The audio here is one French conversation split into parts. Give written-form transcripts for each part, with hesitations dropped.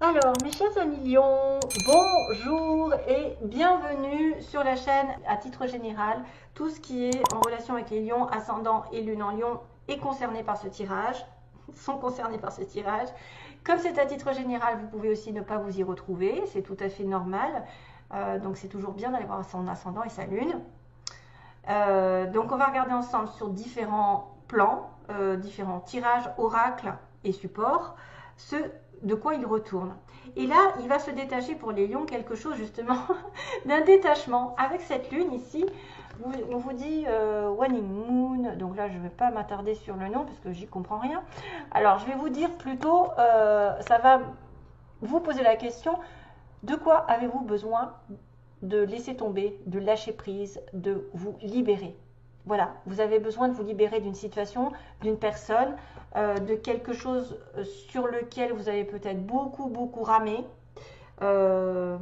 Alors, mes chers amis lions, bonjour et bienvenue sur la chaîne à titre général. Tout ce qui est en relation avec les lions, ascendant et lune en lion est concerné par ce tirage, sont concernés par ce tirage. Comme c'est à titre général, vous pouvez aussi ne pas vous y retrouver, c'est tout à fait normal. Donc c'est toujours bien d'aller voir son ascendant et sa lune. Donc on va regarder ensemble sur différents plans, différents tirages, oracles et supports, ce de quoi il retourne. Et là, il va se détacher pour les lions quelque chose justement d'un détachement. Avec cette lune ici, on vous dit Waning Moon, donc là je ne vais pas m'attarder sur le nom parce que j'y comprends rien. Alors je vais vous dire plutôt, ça va vous poser la question, de quoi avez-vous besoin de laisser tomber, de lâcher prise, de vous libérer. Voilà, vous avez besoin de vous libérer d'une situation, d'une personne, de quelque chose sur lequel vous avez peut-être beaucoup ramé. Euh,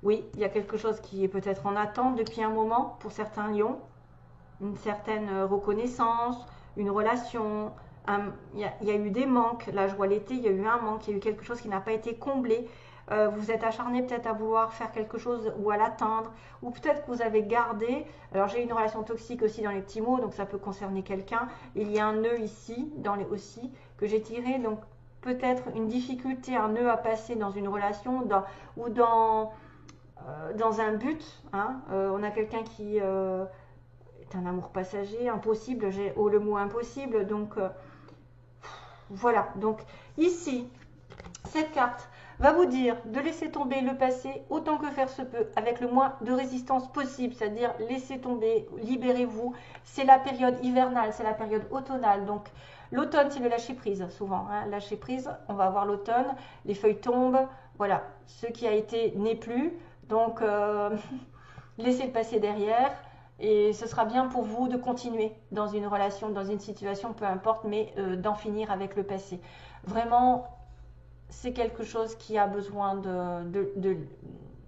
oui, il y a quelque chose qui est peut-être en attente depuis un moment pour certains lions, une certaine reconnaissance, une relation. Il y a eu des manques. Là, je vois l'été, il y a eu un manque, il y a eu quelque chose qui n'a pas été comblé. Vous êtes acharné peut-être à vouloir faire quelque chose ou à l'atteindre, ou peut-être que vous avez gardé. Alors j'ai une relation toxique aussi dans les petits mots, donc ça peut concerner quelqu'un. Il y a un nœud ici, dans les aussi, que j'ai tiré, donc peut-être une difficulté, un nœud à passer dans une relation ou dans un but. Hein. On a quelqu'un qui est un amour passager, impossible, j'ai le mot impossible, donc voilà. Donc ici, cette carte va vous dire de laisser tomber le passé autant que faire se peut, avec le moins de résistance possible, c'est-à-dire laissez tomber, libérez-vous. C'est la période hivernale, c'est la période automnale, donc l'automne c'est le lâcher prise souvent, hein. Lâcher prise, on va avoir l'automne, les feuilles tombent, voilà, ce qui a été n'est plus, donc laissez le passé derrière. Et ce sera bien pour vous de continuer dans une relation, dans une situation, peu importe, mais d'en finir avec le passé. Vraiment, c'est quelque chose qui a besoin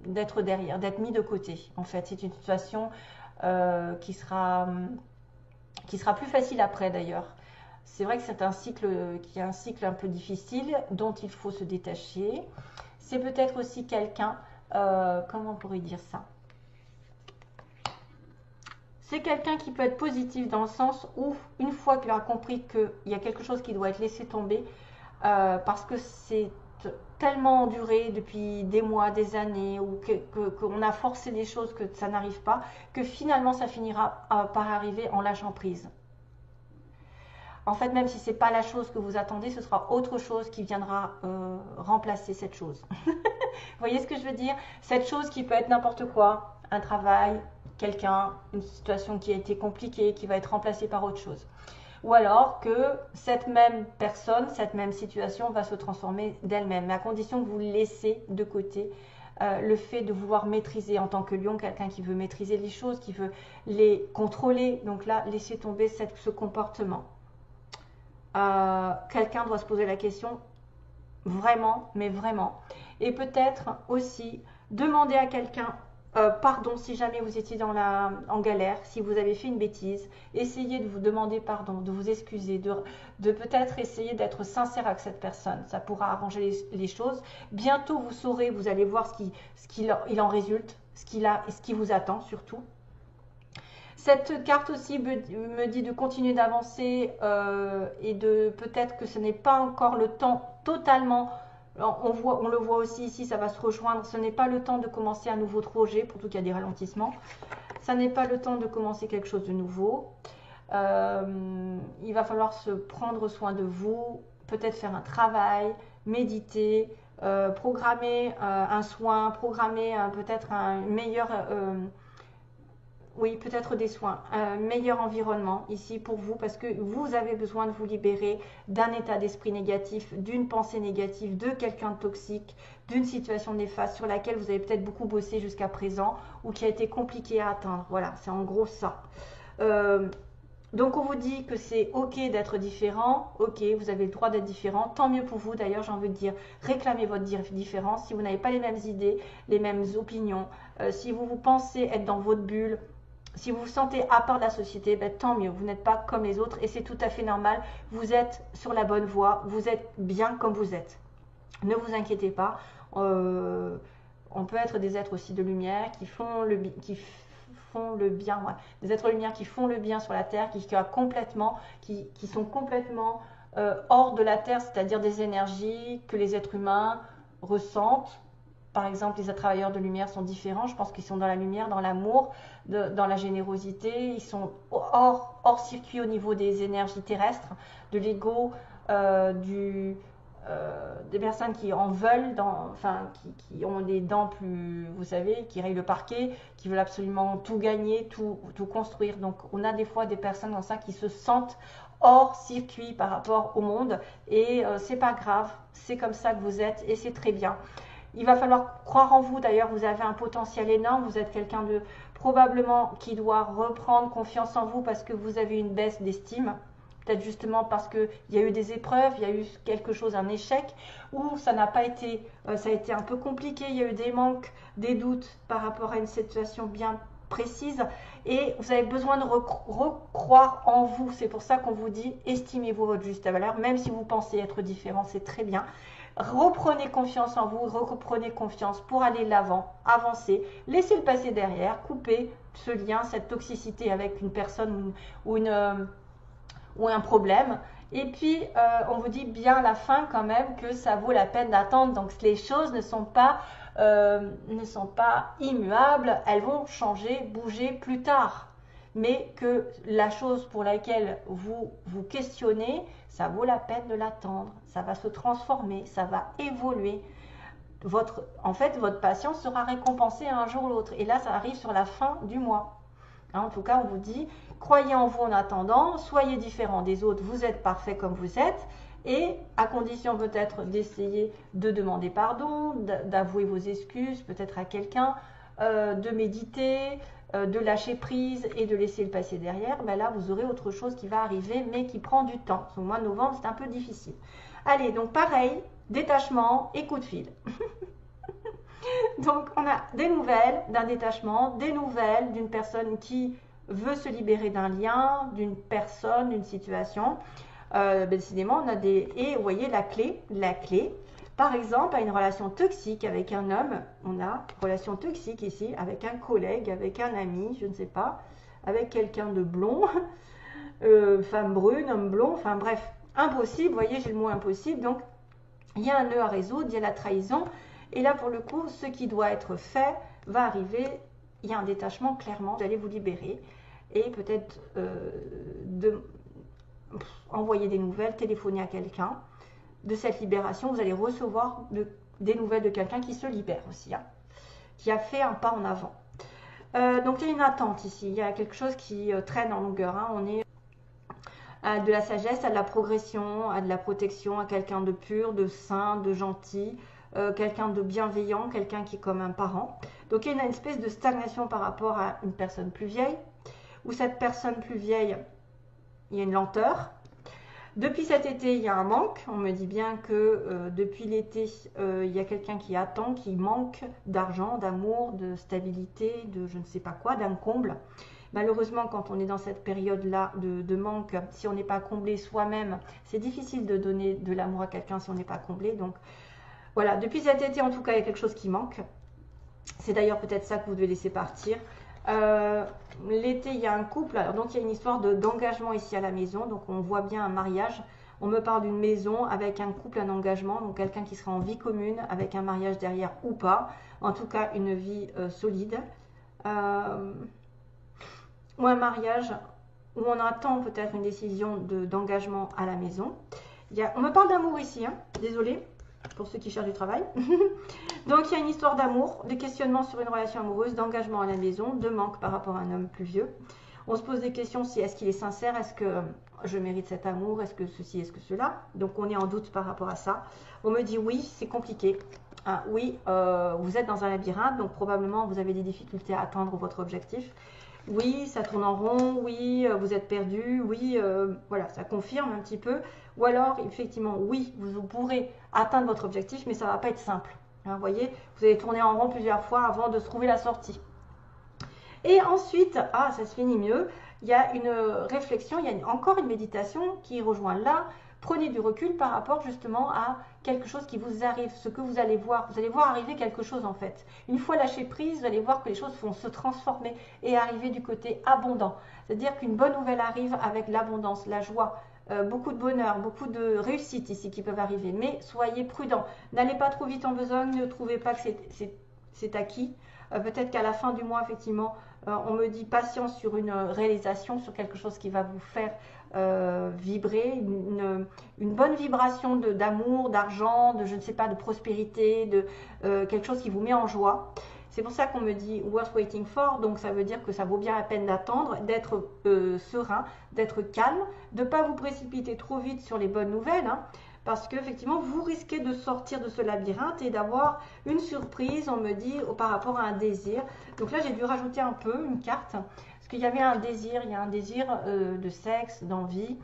d'être derrière, d'être mis de côté. En fait, c'est une situation qui sera plus facile après d'ailleurs. C'est vrai que c'est un cycle qui est un cycle un peu difficile dont il faut se détacher. C'est peut-être aussi quelqu'un, comment on pourrait dire ça? C'est quelqu'un qui peut être positif dans le sens où, une fois qu'il a compris qu'il y a quelque chose qui doit être laissé tomber, parce que c'est tellement enduré depuis des mois, des années, ou qu'on a forcé les choses que ça n'arrive pas, que finalement ça finira par arriver en lâchant prise. En fait, même si ce n'est pas la chose que vous attendez, ce sera autre chose qui viendra remplacer cette chose. Vous voyez ce que je veux dire? Cette chose qui peut être n'importe quoi, un travail, quelqu'un, une situation qui a été compliquée, qui va être remplacée par autre chose. Ou alors que cette même personne, cette même situation va se transformer d'elle-même, mais à condition que vous laissez de côté le fait de vouloir maîtriser en tant que lion, quelqu'un qui veut maîtriser les choses, qui veut les contrôler. Donc là, laissez tomber ce comportement. Quelqu'un doit se poser la question vraiment, mais vraiment. Et peut-être aussi demander à quelqu'un pardon si jamais vous étiez en galère, si vous avez fait une bêtise. Essayez de vous demander pardon, de vous excuser, de peut-être essayer d'être sincère avec cette personne. Ça pourra arranger les choses. Bientôt, vous saurez, vous allez voir ce qu'il en résulte, ce qui vous attend surtout. Cette carte aussi me dit de continuer d'avancer et de peut-être que ce n'est pas encore le temps totalement. On le voit aussi ici, ça va se rejoindre. Ce n'est pas le temps de commencer un nouveau projet, pour tout qu'il y a des ralentissements. Ça n'est pas le temps de commencer quelque chose de nouveau. Il va falloir se prendre soin de vous, peut-être faire un travail, méditer, programmer un soin, programmer peut-être un meilleur oui, peut-être des soins, un meilleur environnement ici pour vous parce que vous avez besoin de vous libérer d'un état d'esprit négatif, d'une pensée négative, de quelqu'un de toxique, d'une situation néfaste sur laquelle vous avez peut-être beaucoup bossé jusqu'à présent ou qui a été compliqué à atteindre. Voilà, c'est en gros ça. Donc on vous dit que c'est ok d'être différent, ok, vous avez le droit d'être différent, tant mieux pour vous d'ailleurs, j'ai envie de dire, réclamez votre différence. Si vous n'avez pas les mêmes idées, les mêmes opinions, si vous pensez être dans votre bulle, Si vous vous sentez à part de la société, ben, tant mieux, vous n'êtes pas comme les autres et c'est tout à fait normal. Vous êtes sur la bonne voie, vous êtes bien comme vous êtes. Ne vous inquiétez pas. On peut être des êtres aussi de lumière qui font le bien, ouais. Des êtres de lumière qui font le bien sur la terre, qui sont complètement hors de la terre, c'est-à-dire des énergies que les êtres humains ressentent. Par exemple, les travailleurs de lumière sont différents. Je pense qu'ils sont dans la lumière, dans l'amour, dans la générosité. Ils sont hors circuit au niveau des énergies terrestres, de l'ego, des personnes qui en veulent, qui ont les dents plus, vous savez, qui rayent le parquet, qui veulent absolument tout gagner, tout construire. Donc, on a des fois des personnes dans ça qui se sentent hors circuit par rapport au monde. Et c'est pas grave, c'est comme ça que vous êtes et c'est très bien. Il va falloir croire en vous. D'ailleurs, vous avez un potentiel énorme. Vous êtes quelqu'un de probablement qui doit reprendre confiance en vous parce que vous avez une baisse d'estime. Peut-être justement parce qu'il y a eu des épreuves, il y a eu quelque chose, un échec, ou ça n'a pas été, ça a été un peu compliqué, il y a eu des manques, des doutes par rapport à une situation bien précise. Et vous avez besoin de recroire en vous. C'est pour ça qu'on vous dit, estimez-vous votre juste valeur. Même si vous pensez être différent, c'est très bien. Reprenez confiance en vous, reprenez confiance pour aller l'avant, avancer, laissez le passé derrière, coupez ce lien, cette toxicité avec une personne ou un problème. Et puis, on vous dit bien à la fin quand même que ça vaut la peine d'attendre. Donc, les choses ne sont pas immuables, elles vont changer, bouger plus tard. Mais que la chose pour laquelle vous vous questionnez, ça vaut la peine de l'attendre. Ça va se transformer, ça va évoluer. En fait, votre patience sera récompensée un jour ou l'autre. Et là, ça arrive sur la fin du mois. En tout cas, on vous dit, croyez en vous en attendant, soyez différents des autres, vous êtes parfait comme vous êtes, et à condition peut-être d'essayer de demander pardon, d'avouer vos excuses peut-être à quelqu'un, de méditer, de lâcher prise et de laisser le passé derrière, ben là vous aurez autre chose qui va arriver mais qui prend du temps. Au mois de novembre, c'est un peu difficile. Allez, donc pareil, détachement et coup de fil. Donc, on a des nouvelles d'un détachement, des nouvelles d'une personne qui veut se libérer d'un lien, d'une personne, d'une situation. Décidément, on a des... Et vous voyez, la clé, par exemple, à une relation toxique avec un homme, on a une relation toxique ici, avec un collègue, avec un ami, je ne sais pas, avec quelqu'un de blond, femme brune, homme blond, enfin bref, impossible, vous voyez, j'ai le mot impossible, donc il y a un nœud à résoudre, il y a la trahison. Et là, pour le coup, ce qui doit être fait va arriver. Il y a un détachement, clairement. Vous allez vous libérer. Et peut-être envoyer des nouvelles, téléphoner à quelqu'un. De cette libération, vous allez recevoir des nouvelles de quelqu'un qui se libère aussi. Hein, qui a fait un pas en avant. Donc, il y a une attente ici. Il y a quelque chose qui traîne en longueur. Hein. On est à de la sagesse, à de la progression, à de la protection, à quelqu'un de pur, de sain, de gentil. Quelqu'un de bienveillant, quelqu'un qui est comme un parent. Donc il y a une espèce de stagnation par rapport à une personne plus vieille, où cette personne plus vieille, il y a une lenteur. Depuis cet été, il y a un manque. On me dit bien que depuis l'été, il y a quelqu'un qui attend, qui manque d'argent, d'amour, de stabilité, de je ne sais pas quoi, d'un comble. Malheureusement, quand on est dans cette période-là de manque, si on n'est pas comblé soi-même, c'est difficile de donner de l'amour à quelqu'un si on n'est pas comblé. Donc, voilà, depuis cet été, en tout cas, il y a quelque chose qui manque. C'est d'ailleurs peut-être ça que vous devez laisser partir. L'été, il y a un couple. Alors, donc, il y a une histoire d'engagement ici à la maison. Donc, on voit bien un mariage. On me parle d'une maison avec un couple, un engagement. Donc, quelqu'un qui sera en vie commune avec un mariage derrière ou pas. En tout cas, une vie solide. Ou un mariage où on attend peut-être une décision d'engagement à la maison. On me parle d'amour ici. Hein. Désolée. Pour ceux qui cherchent du travail. Donc, il y a une histoire d'amour, de questionnement sur une relation amoureuse, d'engagement à la maison, de manque par rapport à un homme plus vieux. On se pose des questions si est-ce qu'il est sincère, est-ce que je mérite cet amour, est-ce que ceci, est-ce que cela. Donc, on est en doute par rapport à ça. On me dit oui, c'est compliqué. Ah, oui, vous êtes dans un labyrinthe, donc probablement vous avez des difficultés à atteindre votre objectif. Oui, ça tourne en rond, oui, vous êtes perdu, oui, voilà, ça confirme un petit peu. Ou alors, effectivement, oui, vous pourrez atteindre votre objectif, mais ça ne va pas être simple. Hein, vous voyez, vous allez tourner en rond plusieurs fois avant de trouver la sortie. Et ensuite, ah, ça se finit mieux, il y a une réflexion, il y a encore une méditation qui rejoint là. Prenez du recul par rapport justement à quelque chose qui vous arrive, ce que vous allez voir. Vous allez voir arriver quelque chose en fait. Une fois lâché prise, vous allez voir que les choses vont se transformer et arriver du côté abondant. C'est-à-dire qu'une bonne nouvelle arrive avec l'abondance, la joie, beaucoup de bonheur, beaucoup de réussite ici qui peuvent arriver. Mais soyez prudents. N'allez pas trop vite en besogne, ne trouvez pas que c'est acquis. Peut-être qu'à la fin du mois, effectivement, on me dit patience sur une réalisation, sur quelque chose qui va vous faire vibrer, une bonne vibration d'amour, d'argent, de je ne sais pas, de prospérité, de quelque chose qui vous met en joie. C'est pour ça qu'on me dit worth waiting for, donc ça veut dire que ça vaut bien la peine d'attendre, d'être serein, d'être calme, de ne pas vous précipiter trop vite sur les bonnes nouvelles, hein, parce qu'effectivement vous risquez de sortir de ce labyrinthe et d'avoir une surprise, on me dit, par rapport à un désir. Donc là j'ai dû rajouter un peu une carte, parce qu'il y avait un désir, il y a un désir de sexe, d'envie,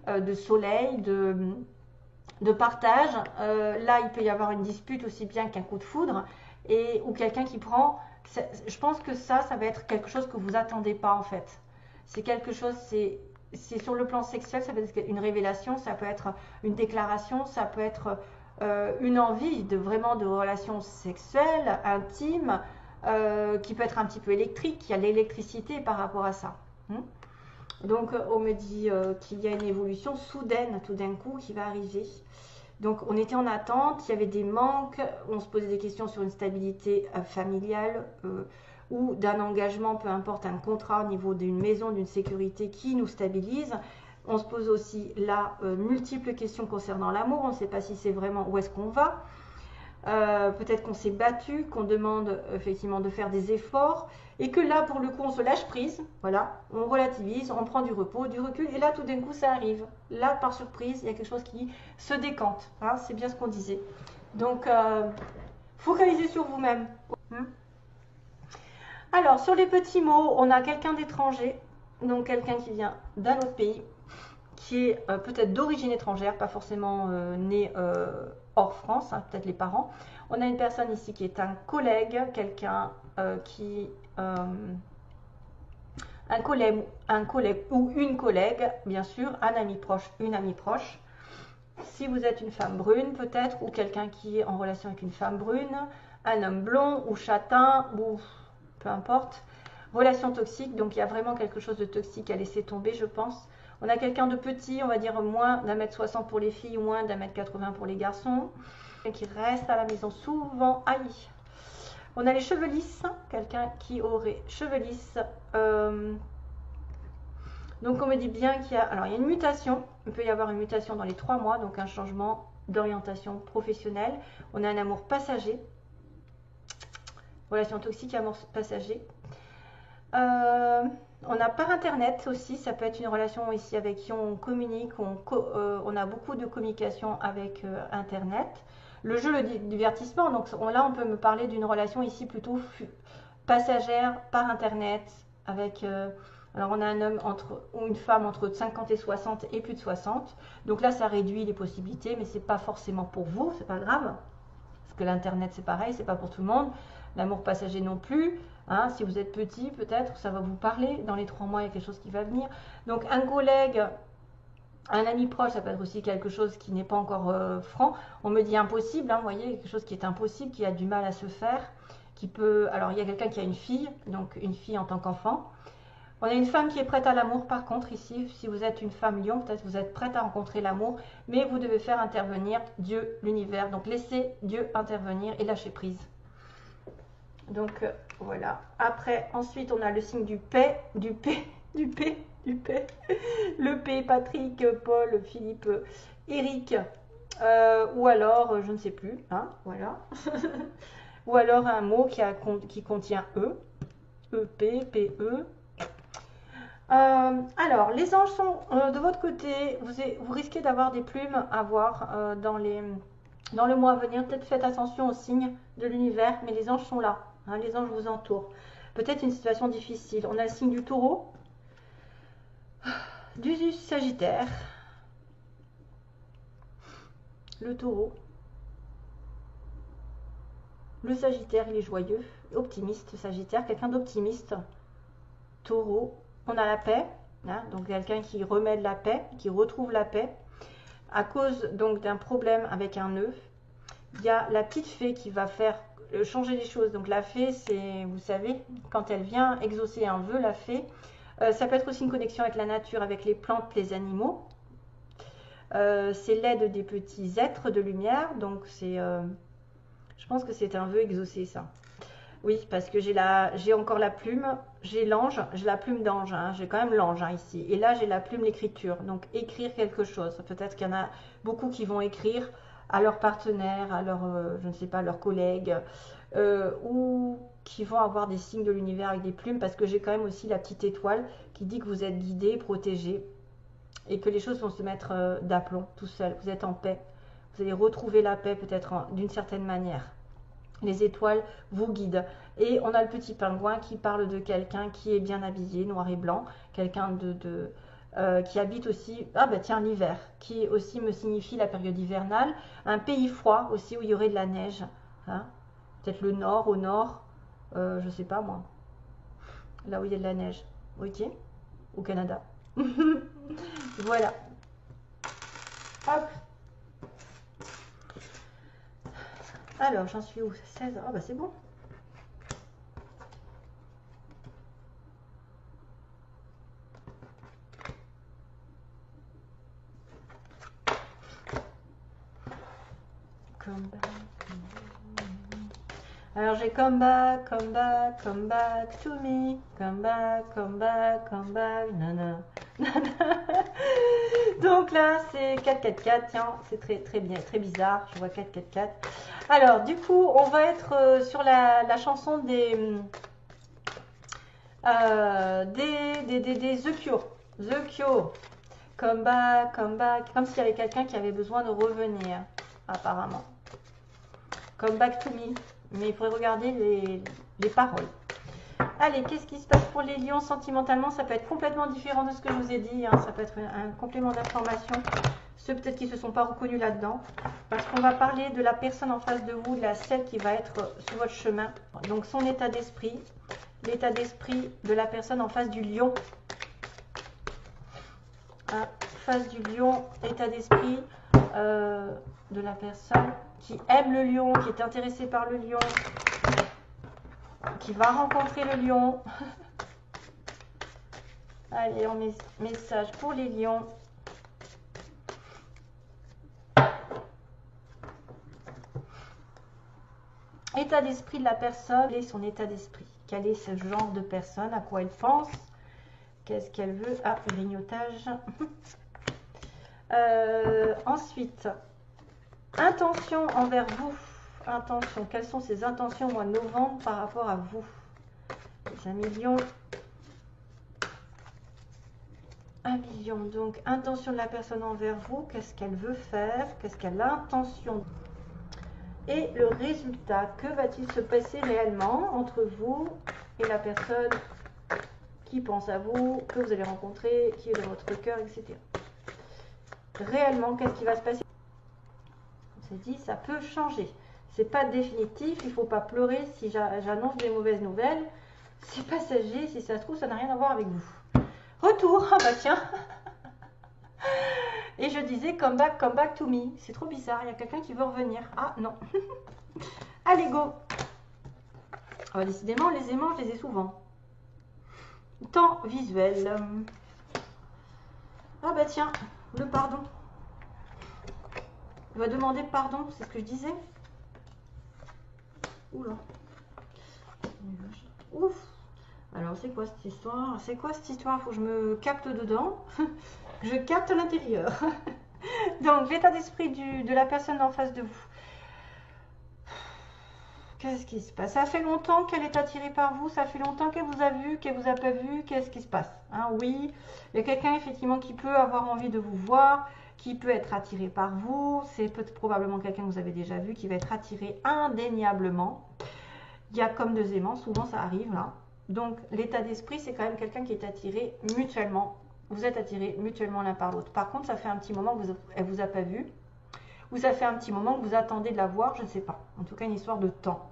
de soleil, de partage. Là il peut y avoir une dispute aussi bien qu'un coup de foudre, ou quelqu'un qui prend, je pense que ça va être quelque chose que vous attendez pas en fait. C'est quelque chose, c'est sur le plan sexuel, ça peut être une révélation, ça peut être une déclaration, ça peut être une envie vraiment de relations sexuelles, intimes, qui peut être un petit peu électrique, il y a l'électricité par rapport à ça. Donc on me dit qu'il y a une évolution soudaine tout d'un coup qui va arriver. Donc on était en attente, il y avait des manques, on se posait des questions sur une stabilité familiale ou d'un engagement, peu importe, un contrat au niveau d'une maison, d'une sécurité qui nous stabilise. On se pose aussi là multiples questions concernant l'amour, on ne sait pas si c'est vraiment où est-ce qu'on va. Peut-être qu'on s'est battu, qu'on demande effectivement de faire des efforts et que là pour le coup on se lâche prise, voilà, on relativise, on prend du repos, du recul et là tout d'un coup ça arrive. Là par surprise il y a quelque chose qui se décante, hein, c'est bien ce qu'on disait. Donc focalisez sur vous-même. Alors sur les petits mots, on a quelqu'un d'étranger, donc quelqu'un qui vient d'un autre pays, qui est peut-être d'origine étrangère, pas forcément né hors France, hein, peut-être les parents. On a une personne ici qui est un collègue, quelqu'un qui... un collègue ou une collègue, bien sûr, un ami proche, une amie proche. Si vous êtes une femme brune, peut-être, ou quelqu'un qui est en relation avec une femme brune, un homme blond ou châtain, ou peu importe. Relation toxique, donc il y a vraiment quelque chose de toxique à laisser tomber, je pense. On a quelqu'un de petit, on va dire moins d'1m60 pour les filles, moins d'1m80 pour les garçons. Qui reste à la maison souvent. Aïe. On a les cheveux lisses, quelqu'un qui aurait cheveux lisses. Donc on me dit bien qu'il y a... Alors il y a une mutation, il peut y avoir une mutation dans les 3 mois, donc un changement d'orientation professionnelle. On a un amour passager. Relation toxique, amour passager. On a par internet aussi, ça peut être une relation ici avec qui on communique, on a beaucoup de communication avec internet. Le jeu, le divertissement, donc là on peut me parler d'une relation ici plutôt passagère par internet avec... alors on a un homme ou une femme entre 50 et 60 et plus de 60. Donc là ça réduit les possibilités, mais c'est pas forcément pour vous, c'est pas grave. Parce que l'internet c'est pareil, c'est pas pour tout le monde. L'amour passager non plus. Hein, si vous êtes petit, peut-être, ça va vous parler. Dans les 3 mois, il y a quelque chose qui va venir. Donc, un collègue, un ami proche, ça peut être aussi quelque chose qui n'est pas encore franc. On me dit impossible, hein, vous voyez, quelque chose qui est impossible, qui a du mal à se faire. Qui peut... Alors, il y a quelqu'un qui a une fille, donc une fille en tant qu'enfant. On a une femme qui est prête à l'amour, par contre, ici. Si vous êtes une femme lion, peut-être vous êtes prête à rencontrer l'amour, mais vous devez faire intervenir Dieu, l'univers. Donc, laissez Dieu intervenir et lâcher prise. Donc voilà. Après, ensuite, on a le signe du P, du P. Le P, Patrick, Paul, Philippe, Eric, ou alors, je ne sais plus, hein, voilà. Ou alors un mot qui contient E, EP, PE. Alors, les anges sont de votre côté, vous risquez d'avoir des plumes à voir dans le mois à venir. Peut-être faites attention aux signes de l'univers, mais les anges sont là. Hein, les anges vous entourent. Peut-être une situation difficile. On a le signe du taureau, du sagittaire, le taureau. Le sagittaire, il est joyeux, optimiste, sagittaire, quelqu'un d'optimiste. Taureau, on a la paix, hein, donc quelqu'un qui remet de la paix, qui retrouve la paix, à cause donc d'un problème avec un nœud. Il y a la petite fée qui va faire changer les choses. Donc la fée, c'est, vous savez, quand elle vient exaucer un vœu, la fée, ça peut être aussi une connexion avec la nature, avec les plantes, les animaux. C'est l'aide des petits êtres de lumière, donc c'est, je pense que c'est un vœu exaucé, ça. Oui, parce que j'ai encore la plume, j'ai l'ange, j'ai la plume d'ange, hein, j'ai quand même l'ange hein, ici. Et là, j'ai la plume, l'écriture. Donc, écrire quelque chose. Peut-être qu'il y en a beaucoup qui vont écrire à leur partenaire, à leur, je ne sais pas, leurs collègues, ou qui vont avoir des signes de l'univers avec des plumes, parce que j'ai quand même aussi la petite étoile qui dit que vous êtes guidé, protégé, et que les choses vont se mettre d'aplomb tout seul. Vous êtes en paix. Vous allez retrouver la paix peut-être d'une certaine manière. Les étoiles vous guident. Et on a le petit pingouin qui parle de quelqu'un qui est bien habillé, noir et blanc, quelqu'un qui habite aussi, ah bah tiens, l'hiver, qui aussi me signifie la période hivernale, un pays froid aussi où il y aurait de la neige, hein. Peut-être le nord, au nord, je sais pas moi, là où il y a de la neige, ok, au Canada. Voilà. Hop. Alors, j'en suis où? 16. Ah bah c'est bon. Come back. Alors j'ai come back, come back, come back to me. Come back, come back, come back. Nana. Donc là, c'est 4-4-4. Tiens, c'est très bien, très bizarre. Je vois 4-4-4. Alors, du coup, on va être sur la chanson des The Cure. The Cure. Come back, come back. Comme s'il y avait quelqu'un qui avait besoin de revenir, apparemment. Come back to me. Mais il faudrait regarder les paroles. Allez, qu'est-ce qui se passe pour les lions sentimentalement? Ça peut être complètement différent de ce que je vous ai dit. Hein. Ça peut être un complément d'information. Ceux peut-être qui ne se sont pas reconnus là-dedans. Parce qu'on va parler de la personne en face de vous, de celle qui va être sur votre chemin. Donc son état d'esprit. L'état d'esprit de la personne en face du lion. Face du lion, état d'esprit de la personne qui aime le lion, qui est intéressée par le lion, qui va rencontrer le lion. Allez, on met message pour les lions. État d'esprit de la personne et son état d'esprit. Quel est ce genre de personne? À quoi elle pense? Qu'est-ce qu'elle veut? Ah, grignotage. Ensuite, intention envers vous. Intention. Quelles sont ses intentions au mois de novembre par rapport à vous? Les 1 million. 1 million. Donc, intention de la personne envers vous. Qu'est-ce qu'elle veut faire? Qu'est-ce qu'elle a l'intention? Et le résultat, que va-t-il se passer réellement entre vous et la personne qui pense à vous, que vous allez rencontrer, qui est dans votre cœur, etc. Réellement, qu'est-ce qui va se passer? On s'est dit, ça peut changer. C'est pas définitif, il ne faut pas pleurer si j'annonce des mauvaises nouvelles. C'est passager, si ça se trouve, ça n'a rien à voir avec vous. Retour, ah bah tiens. Et je disais, come back to me. C'est trop bizarre, il y a quelqu'un qui veut revenir. Ah non. Allez, go. Ah bah, décidément, les aimants, je les ai souvent. Temps visuel. Ah bah tiens, le pardon. Il va demander pardon, c'est ce que je disais. Oula. Ouf. Alors c'est quoi cette histoire? C'est quoi cette histoire? Faut que je me capte dedans. Je capte l'intérieur. Donc l'état d'esprit de la personne en face de vous. Qu'est-ce qui se passe? Ça fait longtemps qu'elle est attirée par vous, ça fait longtemps qu'elle vous a vu, qu'elle vous a pas vu. Qu'est-ce qui se passe? Hein, oui, il y a quelqu'un effectivement qui peut avoir envie de vous voir, qui peut être attiré par vous. C'est probablement quelqu'un que vous avez déjà vu, qui va être attiré indéniablement. Il y a comme deux aimants, souvent ça arrive là. Donc l'état d'esprit, c'est quand même quelqu'un qui est attiré mutuellement. Vous êtes attirés mutuellement l'un par l'autre. Par contre, ça fait un petit moment qu'elle ne vous a pas vu. Ou ça fait un petit moment que vous attendez de la voir, je ne sais pas. En tout cas, une histoire de temps.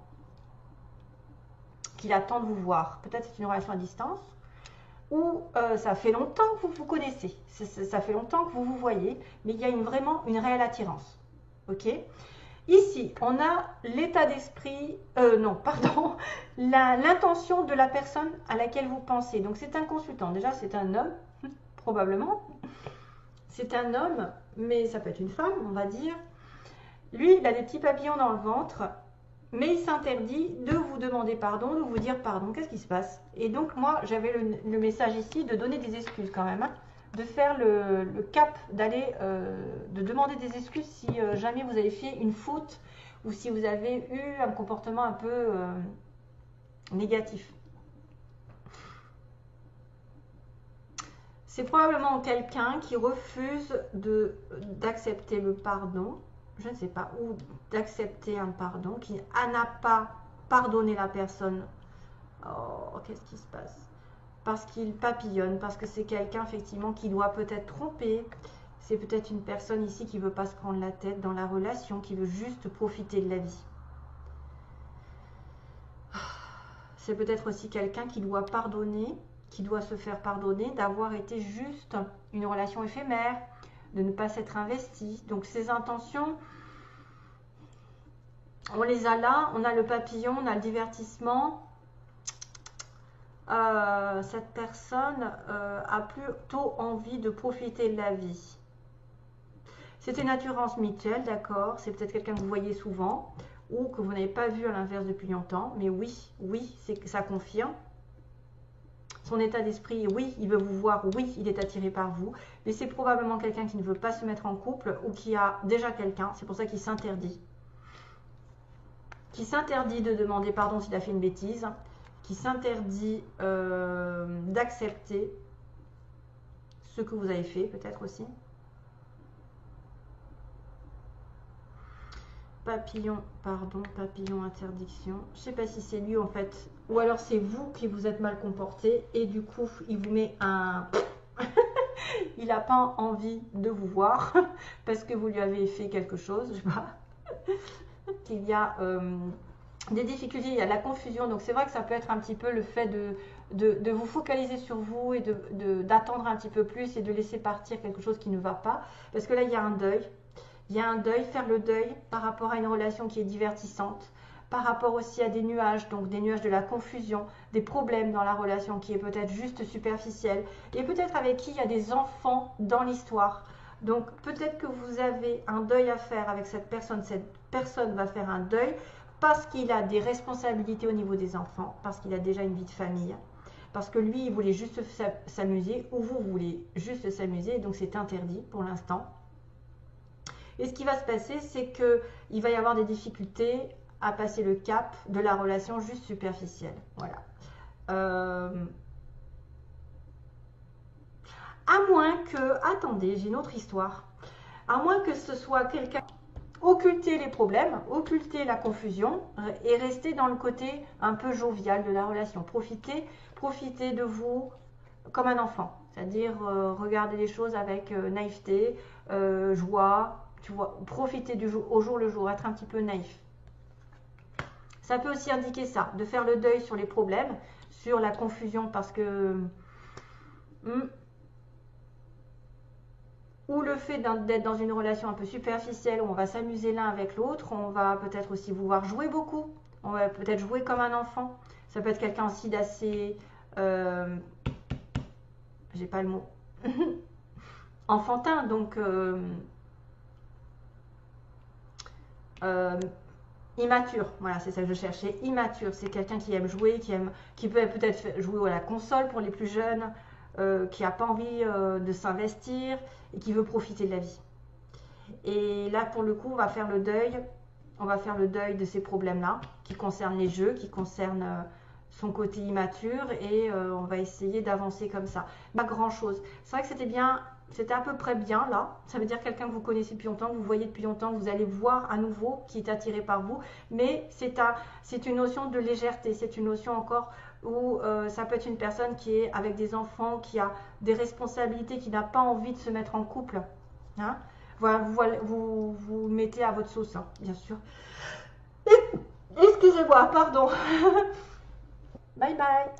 Qu'il attend de vous voir. Peut-être c'est une relation à distance. ou ça fait longtemps que vous vous connaissez, ça fait longtemps que vous vous voyez, mais il y a vraiment une réelle attirance. Ok? Ici, on a l'état d'esprit, non, pardon, l'intention de la personne à laquelle vous pensez. Donc c'est un consultant, déjà c'est un homme, probablement. C'est un homme, mais ça peut être une femme, on va dire. Lui, il a des petits papillons dans le ventre, mais il s'interdit de vous demander pardon, de vous dire pardon, qu'est-ce qui se passe? Et donc moi, j'avais le message ici de donner des excuses quand même, hein, de faire le cap, d'aller, de demander des excuses si jamais vous avez fait une faute ou si vous avez eu un comportement un peu négatif. C'est probablement quelqu'un qui refuse d'accepter le pardon, je ne sais pas, ou d'accepter un pardon, qui n'a pas pardonné la personne. Oh, qu'est-ce qui se passe? Parce qu'il papillonne, parce que c'est quelqu'un effectivement qui doit peut-être tromper. C'est peut-être une personne ici qui ne veut pas se prendre la tête dans la relation, qui veut juste profiter de la vie. C'est peut-être aussi quelqu'un qui doit pardonner, qui doit se faire pardonner d'avoir été juste une relation éphémère, de ne pas s'être investi. Donc ses intentions, on les a là, on a le papillon, on a le divertissement. Cette personne a plutôt envie de profiter de la vie. C'est une assurance mutuelle, d'accord, c'est peut-être quelqu'un que vous voyez souvent ou que vous n'avez pas vu à l'inverse depuis longtemps, mais oui, ça confirme. Son état d'esprit, oui, il veut vous voir, oui, il est attiré par vous, mais c'est probablement quelqu'un qui ne veut pas se mettre en couple ou qui a déjà quelqu'un, c'est pour ça qu'il s'interdit. Qui s'interdit de demander pardon s'il a fait une bêtise, qui s'interdit d'accepter ce que vous avez fait, peut-être aussi. Papillon, pardon, papillon, interdiction. Je ne sais pas si c'est lui en fait, ou alors c'est vous qui vous êtes mal comporté et du coup il vous met un... il n'a pas envie de vous voir parce que vous lui avez fait quelque chose, je sais pas. Il y a des difficultés, il y a de la confusion, donc c'est vrai que ça peut être un petit peu le fait de vous focaliser sur vous et d'attendre un petit peu plus et de laisser partir quelque chose qui ne va pas, parce que là il y a un deuil. Il y a un deuil, faire le deuil par rapport à une relation qui est divertissante, par rapport aussi à des nuages, donc des nuages de la confusion, des problèmes dans la relation qui est peut-être juste superficielle, et peut-être avec qui il y a des enfants dans l'histoire. Donc peut-être que vous avez un deuil à faire avec cette personne va faire un deuil parce qu'il a des responsabilités au niveau des enfants, parce qu'il a déjà une vie de famille, parce que lui il voulait juste s'amuser, ou vous voulez juste s'amuser, donc c'est interdit pour l'instant. Et ce qui va se passer, c'est qu'il va y avoir des difficultés à passer le cap de la relation juste superficielle. Voilà. À moins que... Attendez, j'ai une autre histoire. À moins que ce soit quelqu'un... Occulter les problèmes, occulter la confusion et rester dans le côté un peu jovial de la relation. Profiter de vous comme un enfant. C'est-à-dire regarder les choses avec naïveté, joie... Tu vois, profiter du jour, au jour le jour, être un petit peu naïf. Ça peut aussi indiquer ça, de faire le deuil sur les problèmes, sur la confusion, parce que... ou le fait d'être dans une relation un peu superficielle, où on va s'amuser l'un avec l'autre, on va peut-être aussi vouloir jouer beaucoup, on va peut-être jouer comme un enfant. Ça peut être quelqu'un aussi d'assez... j'ai pas le mot. Enfantin, donc... immature, voilà, c'est ça que je cherchais. Immature, c'est quelqu'un qui aime jouer, qui peut peut-être jouer à la console pour les plus jeunes, qui n'a pas envie de s'investir et qui veut profiter de la vie. Et là, pour le coup, on va faire le deuil de ces problèmes-là, qui concernent les jeux, qui concernent son côté immature, et on va essayer d'avancer comme ça. Pas grand-chose. C'est vrai que c'était bien. C'était à peu près bien là, ça veut dire quelqu'un que vous connaissez depuis longtemps, que vous voyez depuis longtemps, que vous allez voir à nouveau, qui est attiré par vous, mais c'est une notion de légèreté, c'est une notion encore où ça peut être une personne qui est avec des enfants, qui a des responsabilités, qui n'a pas envie de se mettre en couple. Hein, voilà, vous mettez à votre sauce, hein, bien sûr. Excusez-moi, pardon. Bye bye.